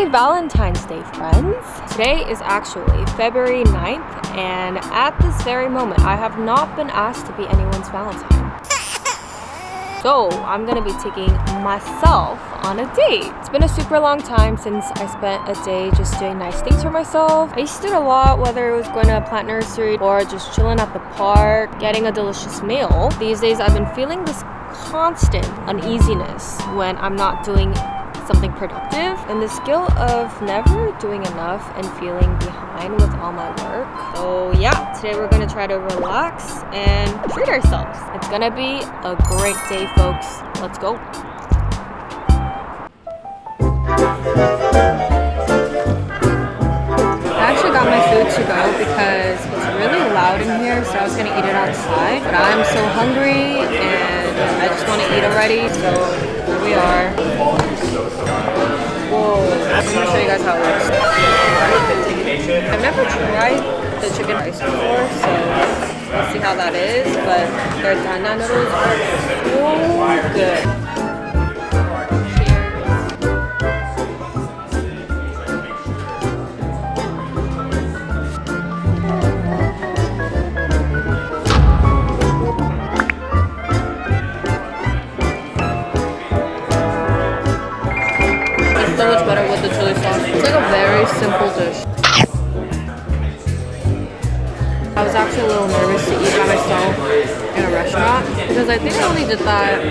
Happy Valentine's Day, friends! Today is actually February 9th, and at this very moment, I have not been asked to be anyone's Valentine. So, I'm gonna be taking myself on a date. It's been a super long time since I spent a day just doing nice things for myself. I used to do it a lot, whether it was going to a plant nursery or just chilling at the park, getting a delicious meal. These days, I've been feeling this constant uneasiness when I'm not doing something productive, and the skill of never doing enough and feeling behind with all my work. So yeah, today we're gonna try to relax and treat ourselves. It's gonna be a great day, folks. Let's go. I actually got my food to go because it's really loud in here, so I was gonna eat it outside, but I'm so hungry and I just want to eat already, so here we are. Whoa, I'm gonna show you guys how it works. I've never tried the chicken rice before, so let's see how that is, but their dana noodles are so good. So much better with the chili sauce. It's like a very simple dish. I was actually a little nervous to eat by myself in a restaurant because I think I only did that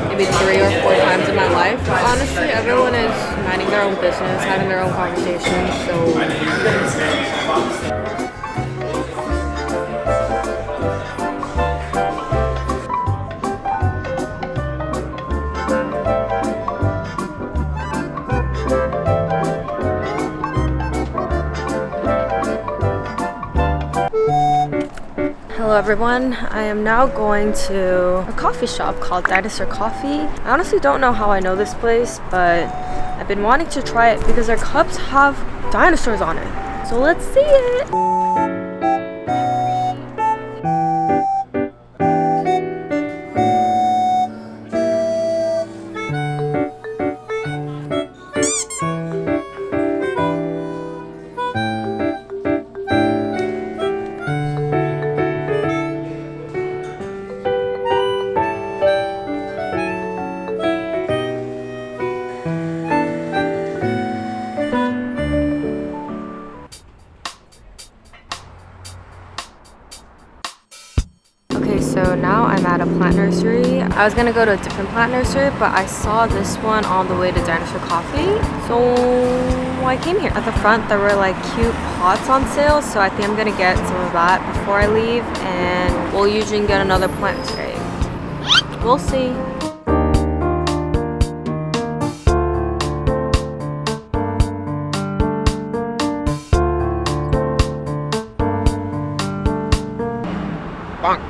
maybe 3 or 4 times in my life. But honestly, everyone is minding their own business, having their own conversations, so hello everyone, I am now going to a coffee shop called Dinosaur Coffee. I honestly don't know how I know this place, but I've been wanting to try it because their cups have dinosaurs on it. So let's see it! Okay, so now I'm at a plant nursery. I was gonna go to a different plant nursery, but I saw this one on the way to Dinosaur Coffee. So I came here. At the front, there were like cute pots on sale, so I think I'm gonna get some of that before I leave, and we'll usually get another plant today. We'll see. Bonk.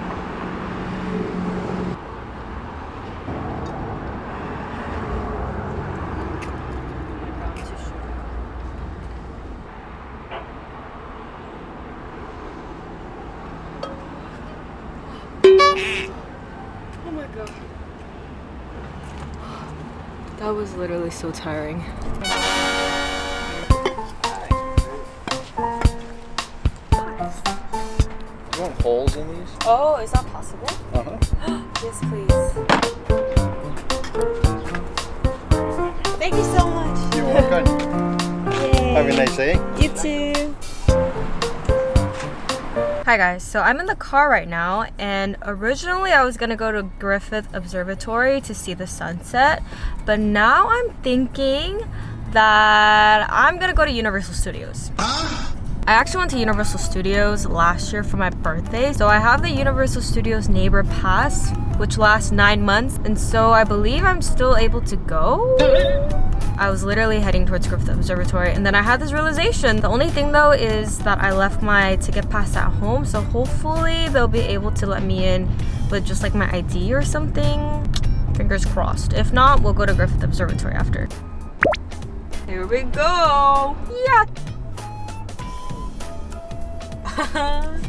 Oh my god. That was literally so tiring. You want holes in these? Oh, is that possible? Uh-huh. Yes, please. Thank you so much. You're welcome. Yay. Have a nice day. You too. Hi guys, so I'm in the car right now, and originally I was gonna go to Griffith Observatory to see the sunset, but now I'm thinking that I'm gonna go to Universal Studios. I actually went to Universal Studios last year for my birthday, so I have the Universal Studios Neighbor Pass, which lasts 9 months, and so I believe I'm still able to go. I was literally heading towards Griffith Observatory, and then I had this realization. The only thing though is that I left my ticket pass at home, so hopefully they'll be able to let me in with just like my ID or something. Fingers crossed. If not, we'll go to Griffith Observatory after. Here we go! Yeah!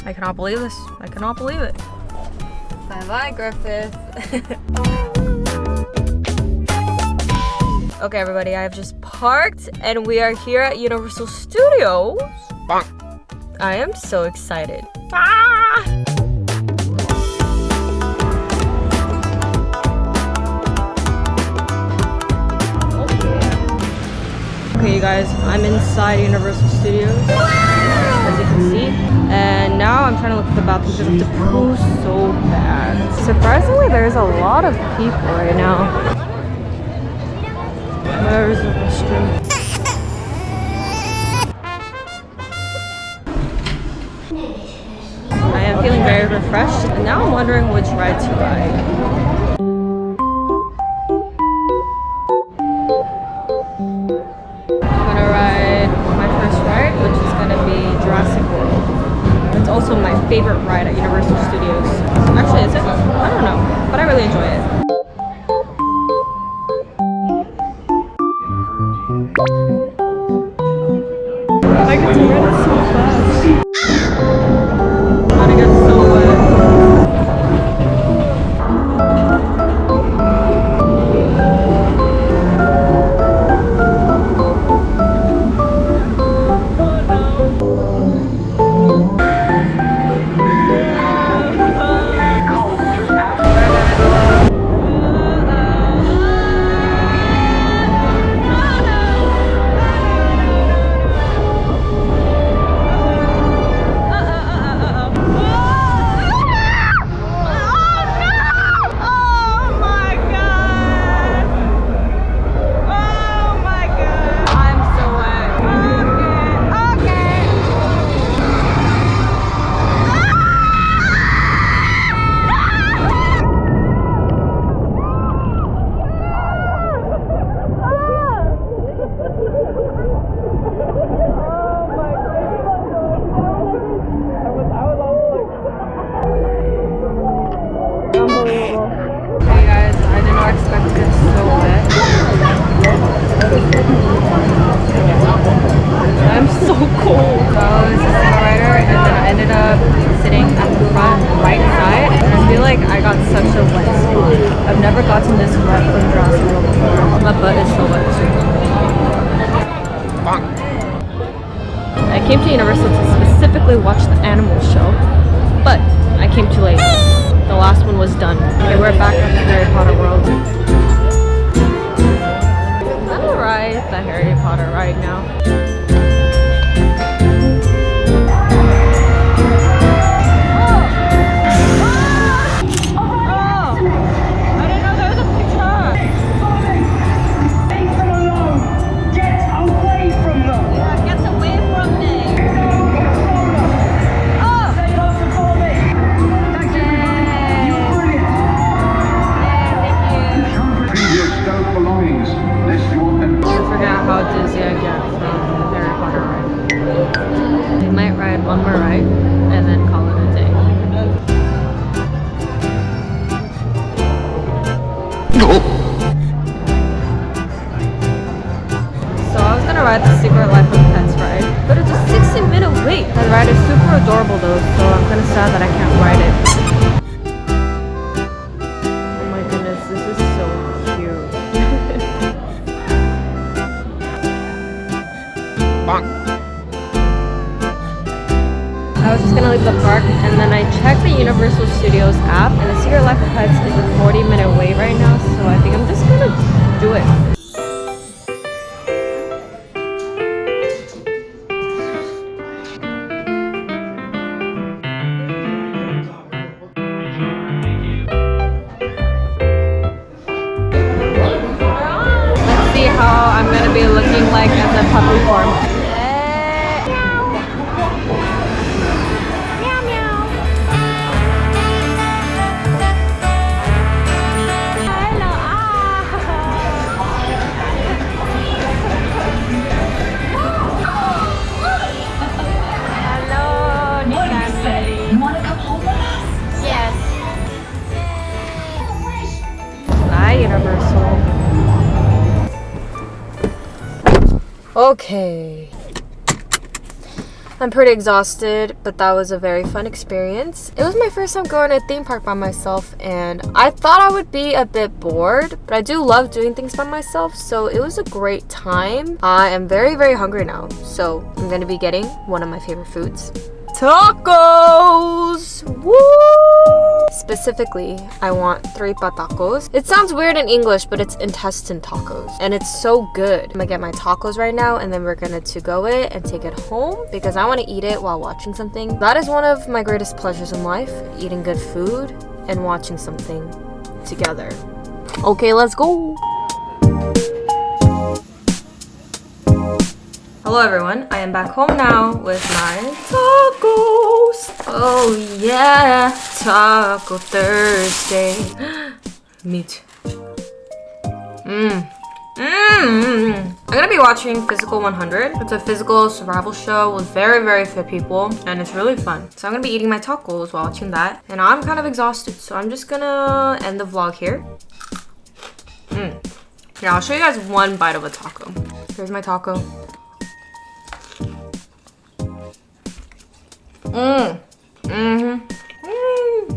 I cannot believe this. I cannot believe it. Bye-bye, Griffith. Okay, everybody, I have just parked and we are here at Universal Studios. I am so excited. Okay, you guys, I'm inside Universal Studios, as you can see. And now I'm trying to look at the bathroom because I have to poo so bad. Surprisingly, there's a lot of people right now. Where's the restroom? I am feeling very refreshed, and now I'm wondering which ride to ride. It's also my favorite ride at Universal Studios. Actually, is it? I don't know, but I really enjoy it. I get to ride it so fast. I'm gonna get so wet. I'm so cold. So I was a single rider and then I ended up sitting at the front right side and I feel like I got such a wet spot. I've never gotten this wet from Jurassic World before. My butt is so wet too. I came to Universal to specifically watch the animal show, but I came too late. The last one was done. Okay, we're back at the Harry Potter world. I'm gonna ride the Harry Potter ride now. One more ride and then call it a day. So I was gonna ride the Secret Life of Pets ride, but it's a 60-minute wait. That ride is super adorable though, so I'm kind of sad that I can't ride it. Oh my goodness, this is so cute. I was just gonna leave the park and then I checked the Universal Studios app and the Secret Life of Pets is a 40-minute wait right now, so I think I'm just gonna do it. Let's see how I'm gonna be looking like as a puppy form. Okay. I'm pretty exhausted, but that was a very fun experience. It was my first time going to a theme park by myself, and I thought I would be a bit bored, but I do love doing things by myself, so it was a great time. I am very, very hungry now, so I'm gonna be getting one of my favorite foods. Tacos! Woo! Specifically, I want tripa tacos. It sounds weird in English, but it's intestine tacos. And it's so good. I'm gonna get my tacos right now, and then we're gonna to-go it and take it home because I want to eat it while watching something. That is one of my greatest pleasures in life, eating good food and watching something together. Okay, let's go! Hello everyone, I am back home now with my tacos. Oh yeah, Taco Thursday. Meat. I'm gonna be watching Physical 100. It's a physical survival show with very, very fit people, and it's really fun. So I'm gonna be eating my tacos while watching that, and I'm kind of exhausted, so I'm just gonna end the vlog here. Yeah, I'll show you guys one bite of a taco. Here's my taco.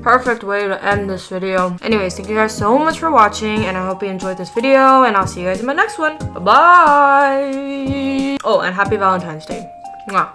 Perfect way to end this video. Anyways, thank you guys so much for watching, and I hope you enjoyed this video, and I'll see you guys in my next one. Bye-bye! Oh, and happy Valentine's Day. Mwah.